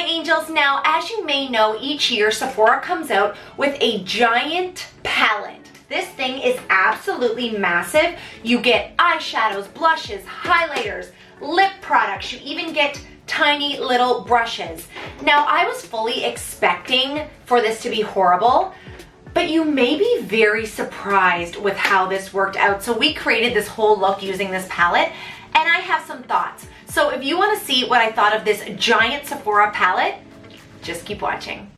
angels. Now, as you may know, each year Sephora comes out with a giant palette. This thing is absolutely massive. You get eyeshadows, blushes, highlighters, lip products. You even get tiny little brushes. Now, I was fully expecting for this to be horrible, but you may be very surprised with how this worked out. So we created this whole look using this palette, and I have some thoughts. So if you want to see what I thought of this giant Sephora palette, just keep watching.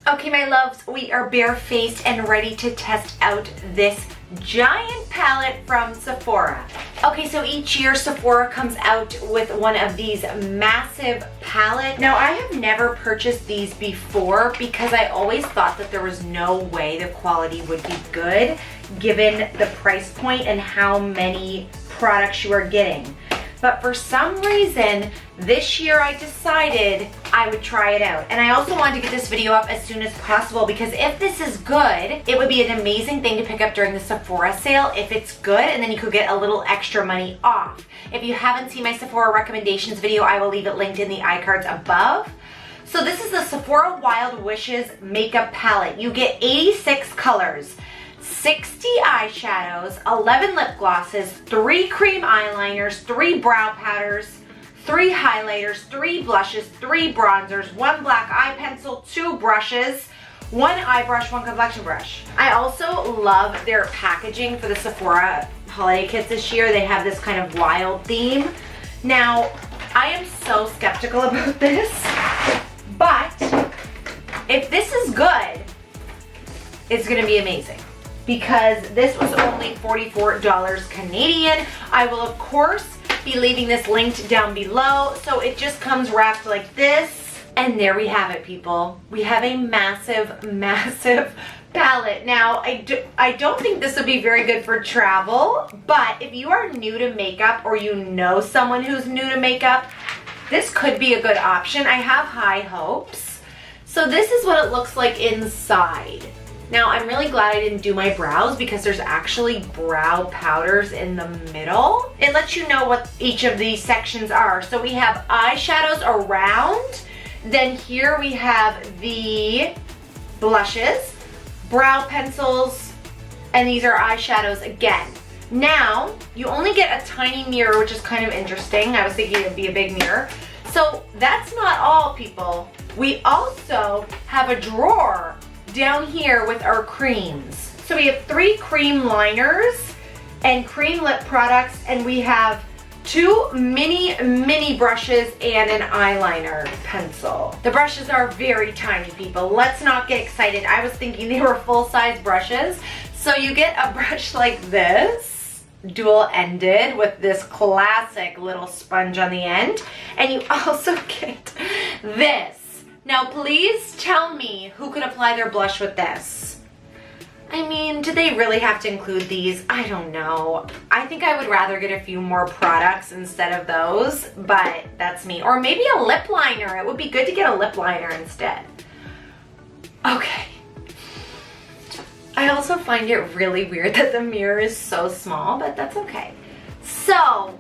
Okay, my loves, we are barefaced and ready to test out this giant palette from Sephora. Okay, so each year Sephora comes out with one of these massive palettes. Now, I have never purchased these before because I always thought that there was no way the quality would be good given the price point and how many products you are getting. But for some reason, this year I decided I would try it out. And I also wanted to get this video up as soon as possible because if this is good, it would be an amazing thing to pick up during the Sephora sale if it's good, and then you could get a little extra money off. If you haven't seen my Sephora recommendations video, I will leave it linked in the iCards above. So this is the Sephora Wild Wishes makeup palette. You get 86 colors. 60 eyeshadows, 11 lip glosses, 3 cream eyeliners, 3 brow powders, 3 highlighters, 3 blushes, 3 bronzers, 1 black eye pencil, 2 brushes, 1 eye brush, 1 complexion brush. I also love their packaging for the Sephora holiday kits this year. They have this kind of wild theme. Now, I am so skeptical about this, but if this is good, it's gonna be amazing. Because this was only $44 Canadian. I will, of course, be leaving this linked down below. So it just comes wrapped like this. And there we have it, people. We have a massive, massive palette. Now, I don't think this would be very good for travel, but if you are new to makeup or you know someone who's new to makeup, this could be a good option. I have high hopes. So this is what it looks like inside. Now, I'm really glad I didn't do my brows because there's actually brow powders in the middle. It lets you know what each of these sections are. So we have eyeshadows around. Then here we have the blushes, brow pencils, and these are eyeshadows again. Now, you only get a tiny mirror, which is kind of interesting. I was thinking it'd be a big mirror. So that's not all, people. We also have a drawer down here with our creams. So we have 3 cream liners and cream lip products, and we have 2 mini brushes and an eyeliner pencil. The brushes are very tiny, people. Let's not get excited. I was thinking they were full-size brushes. So you get a brush like this, dual-ended with this classic little sponge on the end, and you also get this. Now, please tell me who could apply their blush with this. I mean, do they really have to include these? I don't know. I think I would rather get a few more products instead of those, but that's me. Or maybe a lip liner. It would be good to get a lip liner instead. Okay. I also find it really weird that the mirror is so small, but that's okay. So,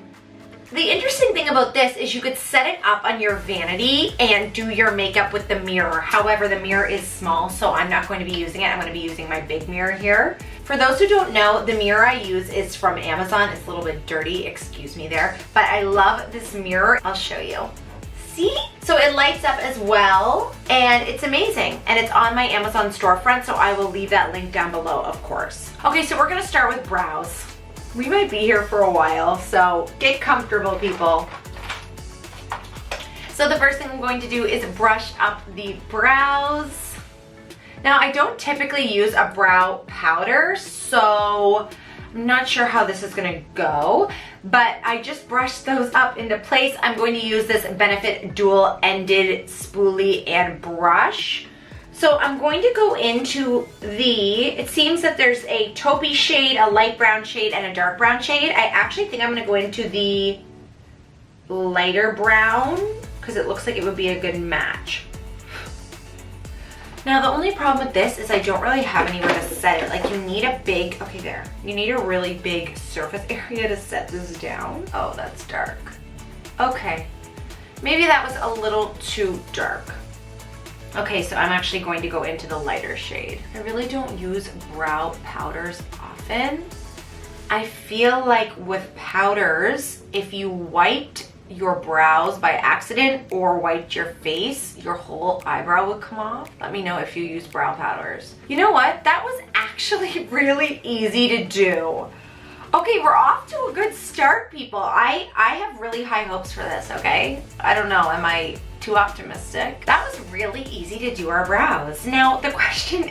the interesting thing about this is you could set it up on your vanity and do your makeup with the mirror. However, the mirror is small, so I'm not going to be using it. I'm going to be using my big mirror here. For those who don't know, the mirror I use is from Amazon. It's a little bit dirty, excuse me there, but I love this mirror. I'll show you. See? So it lights up as well, and it's amazing. And it's on my Amazon storefront, so I will leave that link down below, of course. Okay, so we're going to start with brows. We might be here for a while, so get comfortable, people. So the first thing I'm going to do is brush up the brows. Now, I don't typically use a brow powder, so I'm not sure how this is gonna go, but I just brushed those up into place. I'm going to use this Benefit dual-ended spoolie and brush. So I'm going to go into it seems that there's a taupey shade, a light brown shade, and a dark brown shade. I actually think I'm gonna go into the lighter brown because it looks like it would be a good match. Now, the only problem with this is I don't really have anywhere to set it. Like, you need a big, okay, there. You need a really big surface area to set this down. Oh, that's dark. Okay. Maybe that was a little too dark. Okay, so I'm actually going to go into the lighter shade. I really don't use brow powders often. I feel like with powders, if you wiped your brows by accident or wiped your face, your whole eyebrow would come off. Let me know if you use brow powders. You know what? That was actually really easy to do. Okay, we're off to a good start, people. I have really high hopes for this, okay? I don't know, am I too optimistic? That was really easy to do our brows. Now, the question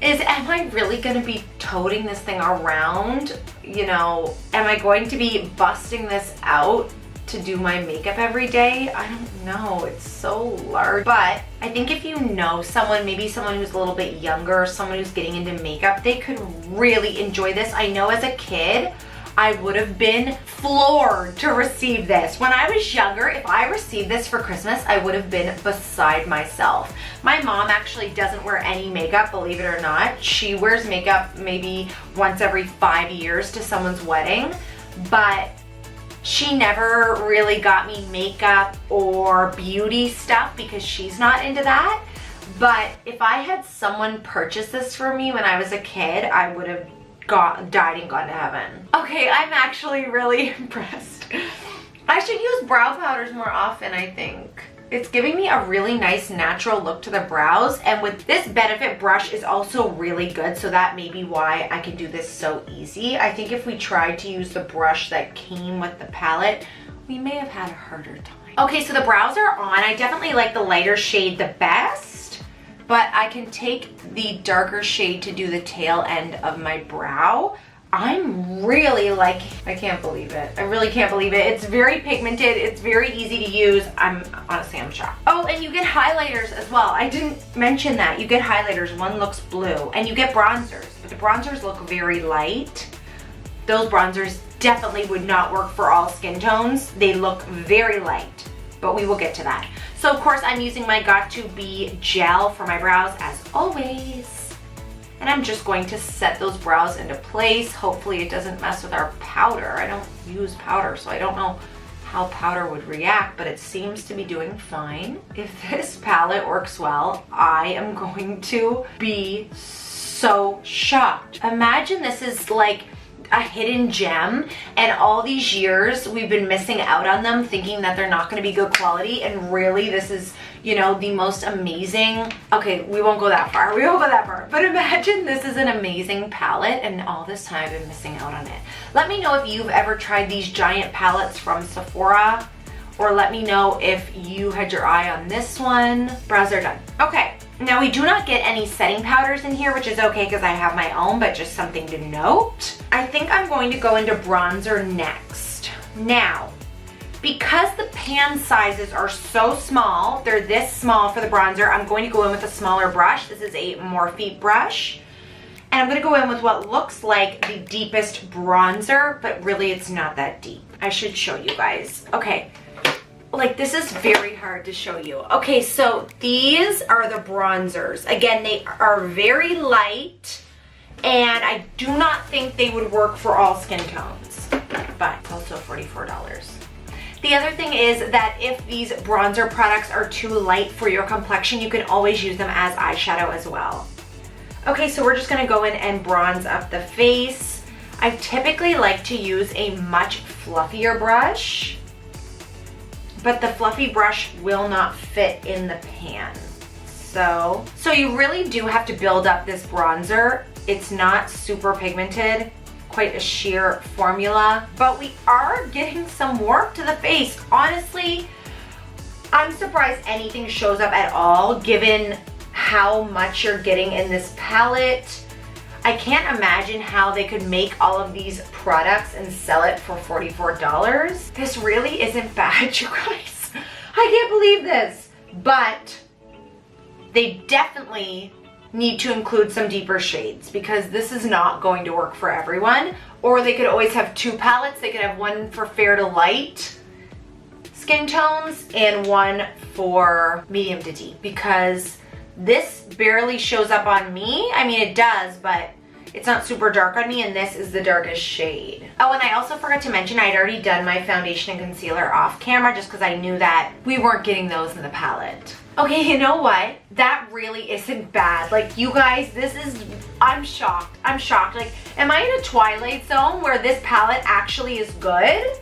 is am I really gonna be toting this thing around? You know, am I going to be busting this out to do my makeup every day? I don't know, it's so large. But I think if you know someone, maybe someone who's a little bit younger, someone who's getting into makeup, they could really enjoy this. I know as a kid, I would have been floored to receive this. When I was younger, if I received this for Christmas, I would have been beside myself. My mom actually doesn't wear any makeup, believe it or not. She wears makeup maybe once every 5 years to someone's wedding, but she never really got me makeup or beauty stuff because she's not into that. But if I had someone purchase this for me when I was a kid, I would have died and gone to heaven. Okay, I'm actually really impressed. I should use brow powders more often, I think. It's giving me a really nice natural look to the brows, and with this Benefit brush is also really good, so that may be why I can do this so easy. I think if we tried to use the brush that came with the palette, we may have had a harder time. Okay, so the brows are on. I definitely like the lighter shade the best, but I can take the darker shade to do the tail end of my brow. I'm really like, I can't believe it. I really can't believe it. It's very pigmented. It's very easy to use. Honestly, I'm shocked. Oh, and you get highlighters as well. I didn't mention that. You get highlighters. One looks blue. And you get bronzers. But the bronzers look very light. Those bronzers definitely would not work for all skin tones. They look very light. But we will get to that. So, of course, I'm using my Got2b gel for my brows as always. And I'm just going to set those brows into place. Hopefully it doesn't mess with our powder. I don't use powder, so I don't know how powder would react, but it seems to be doing fine. If this palette works well, I am going to be so shocked. Imagine this is like a hidden gem, and all these years we've been missing out on them thinking that they're not going to be good quality, and really this is, you know, the most amazing. Okay, we won't go that far. We won't go that far. But imagine this is an amazing palette, and all this time I've been missing out on it. Let me know if you've ever tried these giant palettes from Sephora, or let me know if you had your eye on this one. Brows are done. Okay. Now we do not get any setting powders in here, which is okay because I have my own, but just something to note. I think I'm going to go into bronzer next. Now, because the pan sizes are so small, they're this small for the bronzer, I'm going to go in with a smaller brush. This is a Morphe brush. And I'm going to go in with what looks like the deepest bronzer, but really it's not that deep. I should show you guys. Okay. Like, this is very hard to show you. Okay, so these are the bronzers. Again, they are very light, and I do not think they would work for all skin tones, but it's also $44. The other thing is that if these bronzer products are too light for your complexion, you can always use them as eyeshadow as well. Okay, so we're just gonna go in and bronze up the face. I typically like to use a much fluffier brush, but the fluffy brush will not fit in the pan. So you really do have to build up this bronzer. It's not super pigmented, quite a sheer formula, but we are getting some work to the face. Honestly, I'm surprised anything shows up at all given how much you're getting in this palette. I can't imagine how they could make all of these products and sell it for $44. This really isn't bad, you guys. I can't believe this. But they definitely need to include some deeper shades because this is not going to work for everyone. Or they could always have two palettes. They could have one for fair to light skin tones and one for medium to deep, because This barely shows up on me. I mean, it does, but it's not super dark on me, and this is the darkest shade. Oh, and I also forgot to mention I'd already done my foundation and concealer off camera just because I knew that we weren't getting those in the palette. Okay, you know what? That really isn't bad. Like, you guys, I'm shocked. I'm shocked. Like, am I in a Twilight Zone where this palette actually is good?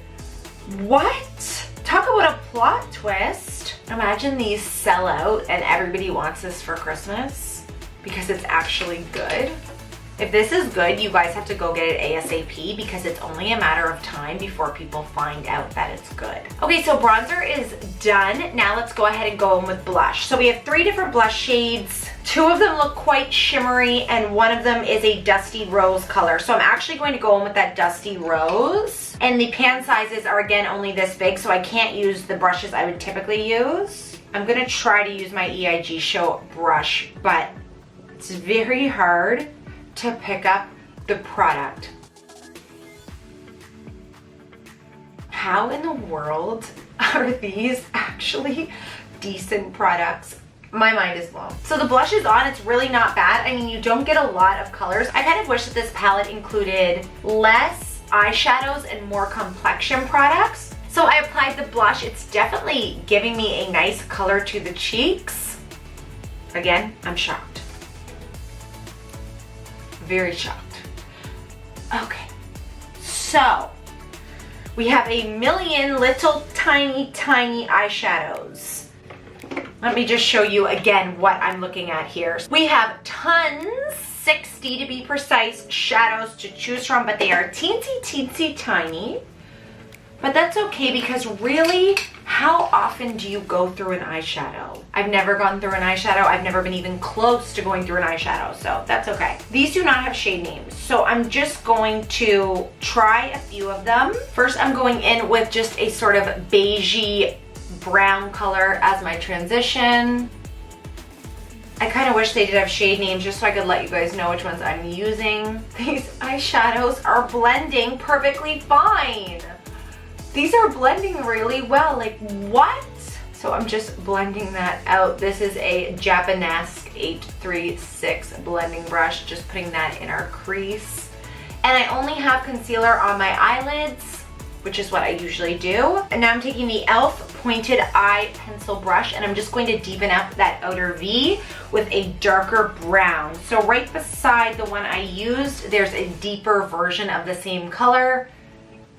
What? Talk about a plot twist. Imagine these sell out and everybody wants this for Christmas because it's actually good. If this is good, you guys have to go get it ASAP because it's only a matter of time before people find out that it's good. Okay, so bronzer is done. Now let's go ahead and go in with blush. So we have 3 different blush shades. 2 of them look quite shimmery and one of them is a dusty rose color. So I'm actually going to go in with that dusty rose. And the pan sizes are again only this big, so I can't use the brushes I would typically use. I'm gonna try to use my Eyeshadow brush, but it's very hard to pick up the product. How in the world are these actually decent products? My mind is blown. So the blush is on, it's really not bad. I mean, you don't get a lot of colors. I kind of wish that this palette included less eyeshadows and more complexion products. So I applied the blush. It's definitely giving me a nice color to the cheeks. Again, I'm shocked. Very shocked. Okay, so we have a million little tiny eyeshadows. Let me just show you again what I'm looking at here. We have tons, 60 to be precise, shadows to choose from, but they are teensy tiny. But that's okay because really, how often do you go through an eyeshadow? I've never gone through an eyeshadow. I've never been even close to going through an eyeshadow, so that's okay. These do not have shade names, so I'm just going to try a few of them. First, I'm going in with just a sort of beigey brown color as my transition. I kind of wish they did have shade names just so I could let you guys know which ones I'm using. These eyeshadows are blending perfectly fine. These are blending really well, like what? So I'm just blending that out. This is a Japanesque 836 blending brush, just putting that in our crease. And I only have concealer on my eyelids, which is what I usually do. And now I'm taking the e.l.f. pointed eye pencil brush and I'm just going to deepen up that outer V with a darker brown. So right beside the one I used, there's a deeper version of the same color.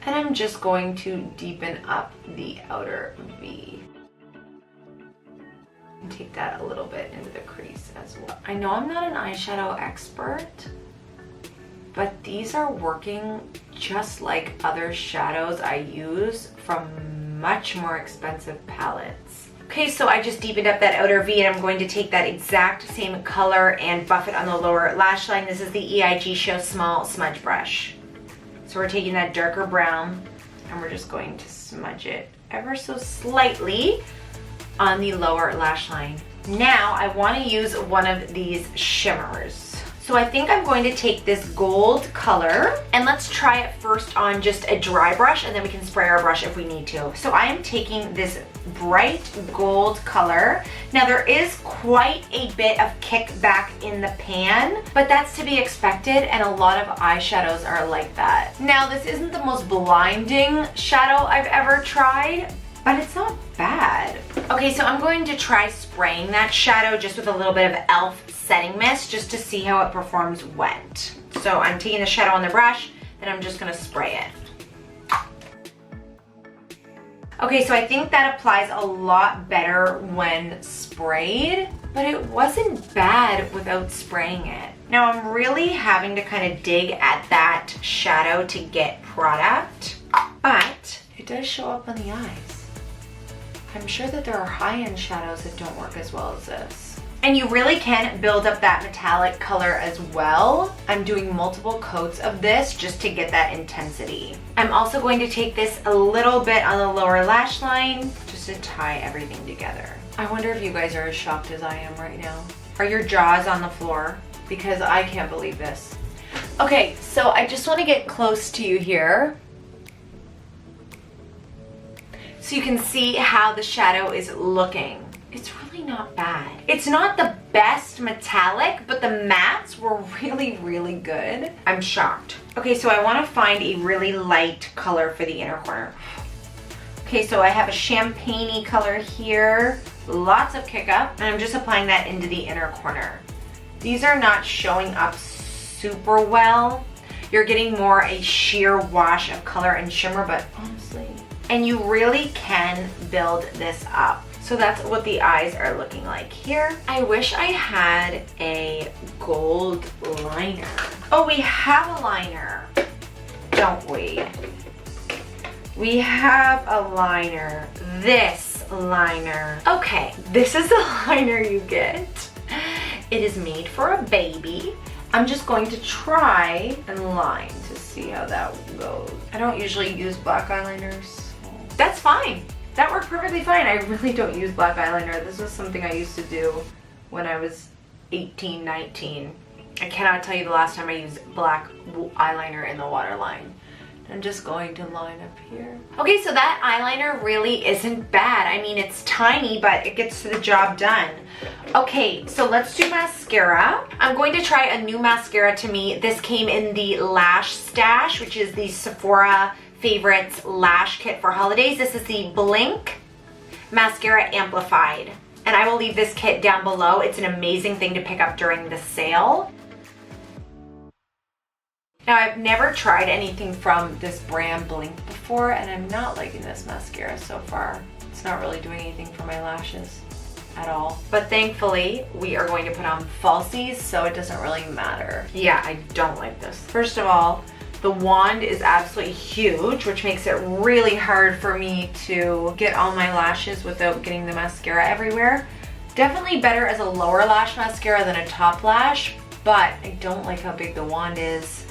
And I'm just going to deepen up the outer V. And take that a little bit into the crease as well. I know I'm not an eyeshadow expert, but these are working just like other shadows I use from much more expensive palettes. Okay, so I just deepened up that outer V and I'm going to take that exact same color and buff it on the lower lash line. This is the Eyeshadow Small Smudge Brush. So we're taking that darker brown and we're just going to smudge it ever so slightly on the lower lash line. Now I want to use one of these shimmers. So I think I'm going to take this gold color and let's try it first on just a dry brush and then we can spray our brush if we need to. So I am taking this bright gold color. Now there is quite a bit of kickback in the pan, but that's to be expected and a lot of eyeshadows are like that. Now this isn't the most blinding shadow I've ever tried, but it's not bad. Okay, so I'm going to try spraying that shadow just with a little bit of e.l.f. setting mist just to see how it performs wet. So I'm taking the shadow on the brush and I'm just gonna spray it. Okay, so I think that applies a lot better when sprayed, but it wasn't bad without spraying it. Now I'm really having to kind of dig at that shadow to get product, but it does show up on the eyes. I'm sure that there are high-end shadows that don't work as well as this. And you really can build up that metallic color as well. I'm doing multiple coats of this just to get that intensity. I'm also going to take this a little bit on the lower lash line just to tie everything together. I wonder if you guys are as shocked as I am right now. Are your jaws on the floor? Because I can't believe this. Okay, so I just want to get close to you here, so you can see how the shadow is looking. It's really not bad. It's not the best metallic, but the mattes were really, really good. I'm shocked. Okay, so I want to find a really light color for the inner corner. Okay, so I have a champagne-y color here, lots of kick up, and I'm just applying that into the inner corner. These are not showing up super well. You're getting more a sheer wash of color and shimmer, but honestly, and you really can build this up. So that's what the eyes are looking like here. I wish I had a gold liner. Oh, we have a liner, don't we? We have a liner, this liner. Okay, this is the liner you get. It is made for a baby. I'm just going to try and line to see how that goes. I don't usually use black eyeliners. That's fine. That worked perfectly fine. I really don't use black eyeliner. This was something I used to do when I was 18, 19. I cannot tell you the last time I used black eyeliner in the waterline. I'm just going to line up here. Okay, so that eyeliner really isn't bad. I mean, it's tiny, but it gets the job done. Okay, so let's do mascara. I'm going to try a new mascara to me. This came in the Lash Stash, which is the Sephora Favorites Lash Kit for holidays. This is the Blink Mascara Amplified. And I will leave this kit down below. It's an amazing thing to pick up during the sale. Now, I've never tried anything from this brand Blink before, and I'm not liking this mascara so far. It's not really doing anything for my lashes at all. But thankfully, we are going to put on falsies, so it doesn't really matter. Yeah, I don't like this. First of all, the wand is absolutely huge, which makes it really hard for me to get all my lashes without getting the mascara everywhere. Definitely better as a lower lash mascara than a top lash, but I don't like how big the wand is.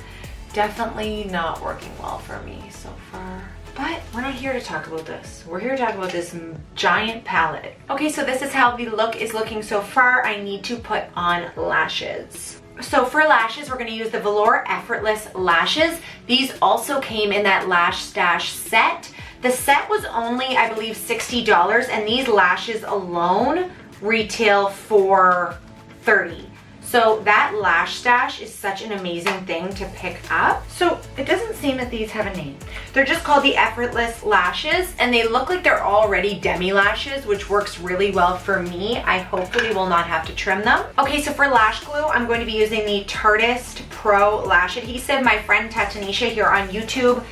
Definitely not working well for me so far. But we're not here to talk about this. We're here to talk about this giant palette. Okay, so this is how the look is looking so far. I need to put on lashes. So for lashes, we're gonna use the Velour Effortless Lashes. These also came in that Lash Stash set. The set was only, I believe, $60, and these lashes alone retail for $30. So that Lash Stash is such an amazing thing to pick up. So it doesn't seem that these have a name. They're just called the Effortless Lashes, and they look like they're already demi lashes, which works really well for me. I hopefully will not have to trim them. Okay, so for lash glue, I'm going to be using the Tartist Pro Lash Adhesive. My friend Tatanisha here on YouTube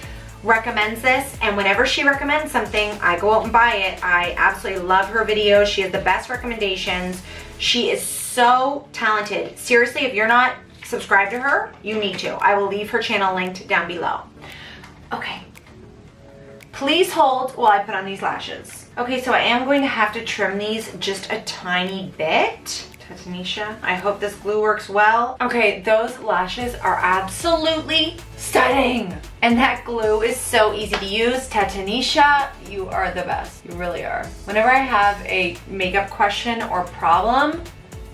recommends this, and whenever she recommends something, I go out and buy it. I absolutely love her videos. She has the best recommendations. She is so talented. Seriously, if you're not subscribed to her, you need to. I will leave her channel linked down below. Okay. Please hold while I put on these lashes. Okay, so I am going to have to trim these just a tiny bit. Tatanisha, I hope this glue works well. Okay, those lashes are absolutely stunning. And that glue is so easy to use. Tatanisha, you are the best. You really are. Whenever I have a makeup question or problem,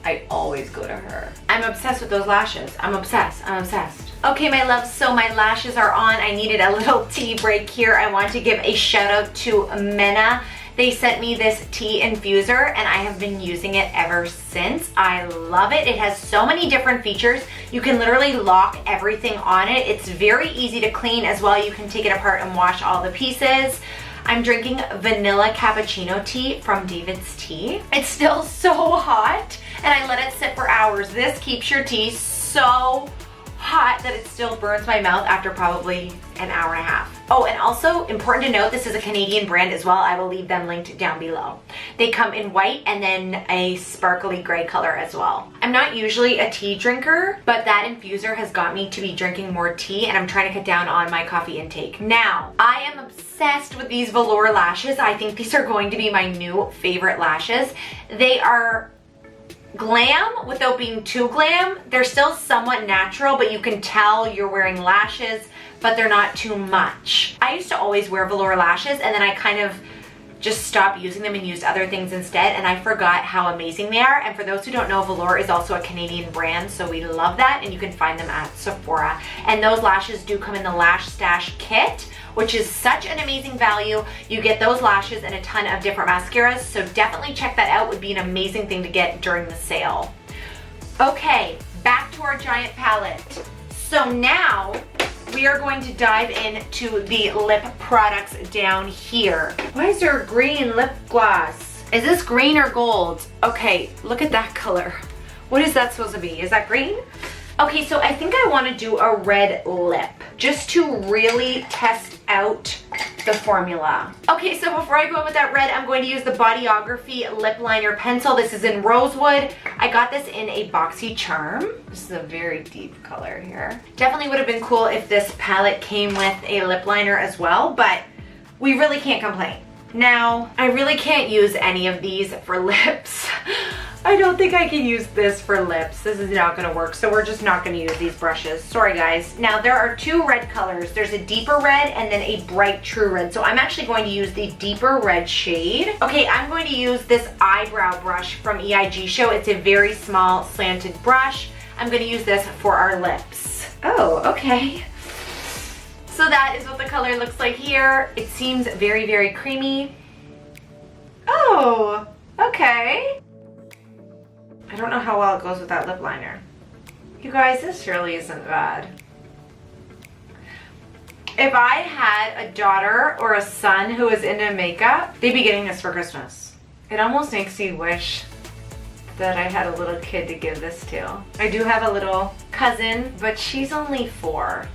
I always go to her. I'm obsessed with those lashes. I'm obsessed. I'm obsessed. Okay, my loves, so my lashes are on. I needed a little tea break here. I want to give a shout out to Mena. They sent me this tea infuser, and I have been using it ever since. I love it. It has so many different features. You can literally lock everything on it. It's very easy to clean as well. You can take it apart and wash all the pieces. I'm drinking vanilla cappuccino tea from David's Tea. It's still so hot, and I let it sit for hours. This keeps your tea so hot that it still burns my mouth after probably an hour and a half. Oh, and also important to note, this is a Canadian brand as well. I will leave them linked down below. They come in white and then a sparkly gray color as well. I'm not usually a tea drinker, but that infuser has got me to be drinking more tea, and I'm trying to cut down on my coffee intake. Now, I am obsessed with these velour lashes. I think these are going to be my new favorite lashes. They are glam without being too glam. They're still somewhat natural, but you can tell you're wearing lashes, but they're not too much. I used to always wear velour lashes, and then I kind of just stopped using them and used other things instead, and I forgot how amazing they are. And for those who don't know, velour is also a Canadian brand, so we love that, and you can find them at Sephora. And those lashes do come in the Lash Stash kit, which is such an amazing value. You get those lashes and a ton of different mascaras, so definitely check that out. Would be an amazing thing to get during the sale. Okay, back to our giant palette. So now we are going to dive into the lip products down here. Why is there a green lip gloss? Is this green or gold? Okay, look at that color. What is that supposed to be? Is that green? Okay, so I think I want to do a red lip just to really test out the formula. Okay, so before I go in with that red, I'm going to use the Bodyography Lip Liner Pencil. This is in Rosewood. I got this in a BoxyCharm. This is a very deep color here. Definitely would have been cool if this palette came with a lip liner as well, but we really can't complain. Now, I really can't use any of these for lips. I don't think I can use this for lips. This is not gonna work, so we're just not gonna use these brushes. Sorry, guys. Now, there are two red colors. There's a deeper red and then a bright true red. So I'm actually going to use the deeper red shade. Okay, I'm going to use this eyebrow brush from Eyeshadow. It's a very small slanted brush. I'm gonna use this for our lips. Oh, okay. So that is what the color looks like here. It seems very, very creamy. Oh, okay. I don't know how well it goes with that lip liner. You guys, this really isn't bad. If I had a daughter or a son who was into makeup, they'd be getting this for Christmas. It almost makes me wish that I had a little kid to give this to. I do have a little cousin, but she's only 4.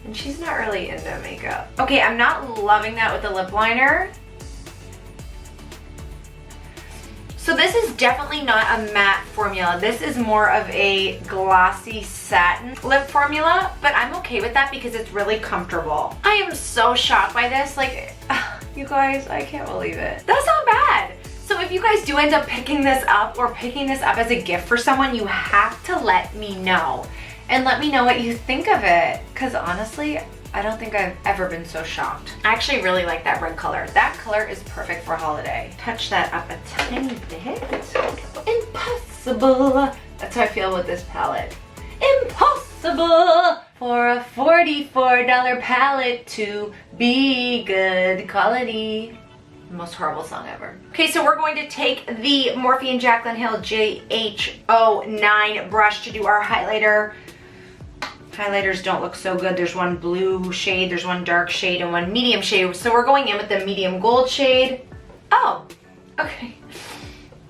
And she's not really into makeup. Okay, I'm not loving that with the lip liner. So this is definitely not a matte formula. This is more of a glossy satin lip formula, but I'm okay with that because it's really comfortable. I am so shocked by this. Like, you guys, I can't believe it. That's not bad. So if you guys do end up picking this up or picking this up as a gift for someone, you have to let me know. And let me know what you think of it. Because honestly, I don't think I've ever been so shocked. I actually really like that red color. That color is perfect for holiday. Touch that up a tiny bit. Impossible. That's how I feel with this palette. Impossible for a $44 palette to be good quality. Most horrible song ever. Okay, so we're going to take the Morphe & Jaclyn Hill JH09 brush to do our highlighter. Highlighters don't look so good. There's one blue shade, there's one dark shade, and one medium shade. So we're going in with the medium gold shade. Oh, okay.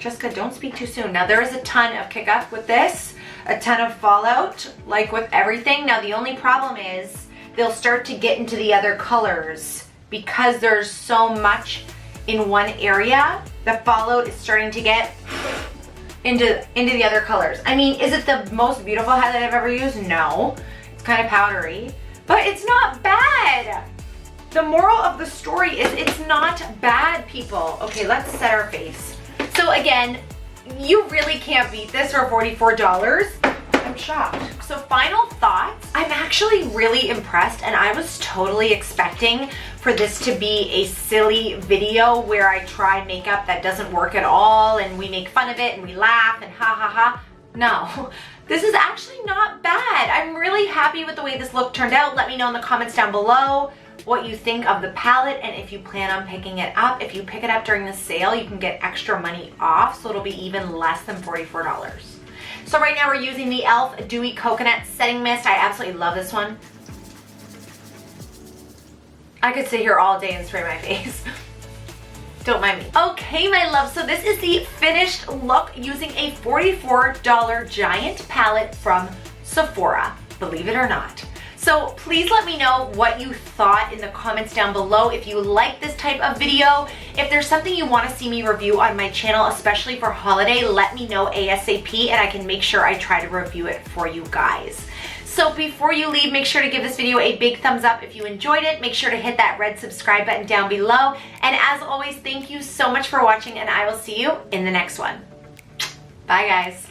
Jessica, don't speak too soon. Now there is a ton of kick up with this, a ton of fallout, like with everything. Now the only problem is they'll start to get into the other colors because there's so much in one area. The fallout is starting to get into the other colors. I mean, is it the most beautiful highlight I've ever used? No. It's kind of powdery, but it's not bad. The moral of the story is it's not bad, people. Okay, let's set our face. So again, you really can't beat this for $44. I'm shocked. So final thoughts, I'm actually really impressed, and I was totally expecting for this to be a silly video where I try makeup that doesn't work at all and we make fun of it and we laugh and ha ha ha. No, this is actually not bad. I'm really happy with the way this look turned out. Let me know in the comments down below what you think of the palette and if you plan on picking it up. If you pick it up during the sale, you can get extra money off, so it'll be even less than $44. So right now we're using the e.l.f. Dewy Coconut Setting Mist. I absolutely love this one. I could sit here all day and spray my face. Don't mind me. Okay, my love, so this is the finished look using a $44 giant palette from Sephora, believe it or not. So please let me know what you thought in the comments down below. If you like this type of video, if there's something you want to see me review on my channel, especially for holiday, let me know ASAP and I can make sure I try to review it for you guys. So before you leave, make sure to give this video a big thumbs up if you enjoyed it. Make sure to hit that red subscribe button down below. And as always, thank you so much for watching and I will see you in the next one. Bye guys.